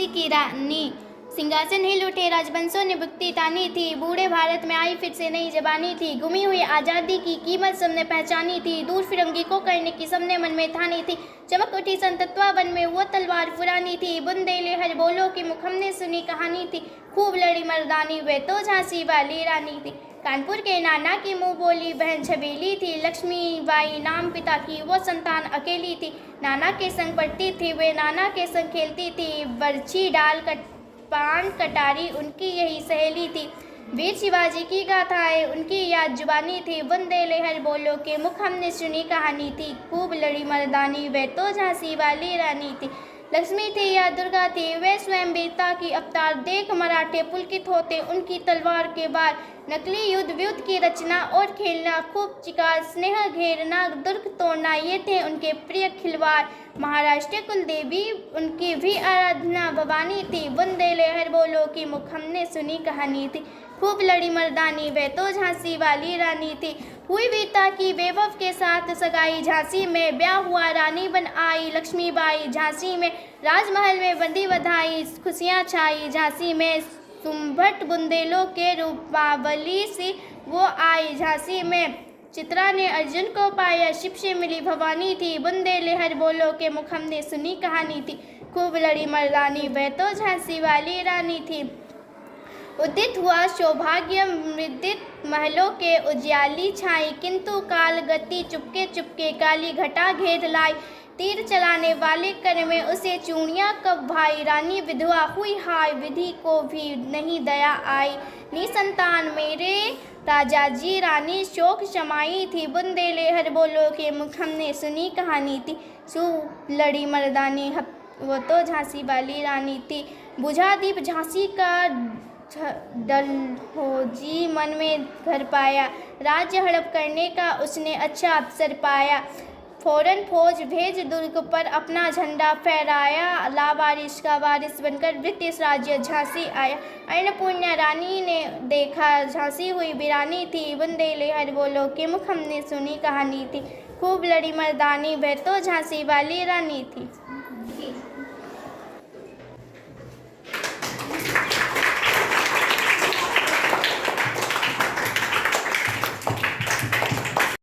की रानी। सिंहासन हिल उठे, राजवंशों ने भुगती तानी थी। बूढ़े भारत में आई फिर से नई जबानी थी। गुमी हुई आज़ादी की कीमत सबने पहचानी थी। दूर फिरंगी को करने की सबने मन में ठानी थी। चमक उठी संतत्वा वन में वो तलवार पुरानी थी। बुंदेले हर बोलो की मुख हमने सुनी कहानी थी। खूब लड़ी मर्दानी वे तो झांसी वाली रानी थी। कानपुर के नाना की मुँह बोली बहन छबीली थी। लक्ष्मीबाई नाम पिता की वो संतान अकेली थी। नाना के संग पढ़ती थी वे, नाना के संग खेलती थी। बर्छी डाल पान कटारी उनकी यही सहेली थी। वीर शिवाजी की गाथाएं उनकी याद जुबानी थी। बुंदेले हर बोलो के मुख हमने सुनी कहानी थी। खूब लड़ी मर्दानी वे तो झांसी वाली रानी थी। लक्ष्मी थी या दुर्गा थी वे स्वयं वीरता की अवतार। देख मराठे पुलकित होते उनकी तलवार के वार। नकली युद्ध व्युद्ध की रचना और खेलना, खूब चिकार स्नेह घेरना, दुर्ग तोड़ना, ये थे उनके प्रिय खिलवाड़। महाराष्ट्र कुल देवी उनकी भी आराधना भवानी थी। बुंदेले हर बोलो की मुख हमने सुनी कहानी थी। खूब लड़ी मर्दानी वे तो झांसी वाली रानी थी। हुई वीरता की वैभव के साथ सगाई, झांसी में ब्याह हुआ रानी बन आई लक्ष्मीबाई। झांसी में राजमहल में बंदी बधाई, खुशियाँ छाई। झांसी में सुंभट बुंदेलों के रूपावली सी वो आई। झांसी में चित्रा ने अर्जुन को पाया, शिव से मिली भवानी थी। बुंदेले हर बोलो के मुख हमने सुनी कहानी थी। खूब लड़ी मर्दानी वह तो झांसी वाली रानी थी। उदित हुआ सौभाग्य मृदित महलों के उजियाली छाई, किंतु काल गति चुपके चुपके काली घटा घेर लाई। तीर चलाने वाले कर में उसे चूड़ियाँ कब भाई, रानी विधवा हुई हाय विधि को भी नहीं दया आई। निसंतान मेरे राजा जी रानी शोक शमाई थी। बुंदेले हर बोलो के मुख हमने सुनी कहानी थी। सु लड़ी मर्दानी वो तो झांसी वाली रानी थी। बुझा दीप झांसी का डलहौजी मन में घर पाया। राज्य हड़प करने का उसने अच्छा अवसर पाया। फौरन फौज भेज दुर्ग पर अपना झंडा फहराया। लावारिस का वारिस बनकर ब्रिटिश राज्य झांसी आया। अन्नपूर्णा रानी ने देखा झांसी हुई वीरानी थी। बुंदेले हर बोलो के मुख हमने सुनी कहानी थी। खूब लड़ी मर्दानी वह तो झांसी वाली रानी थी।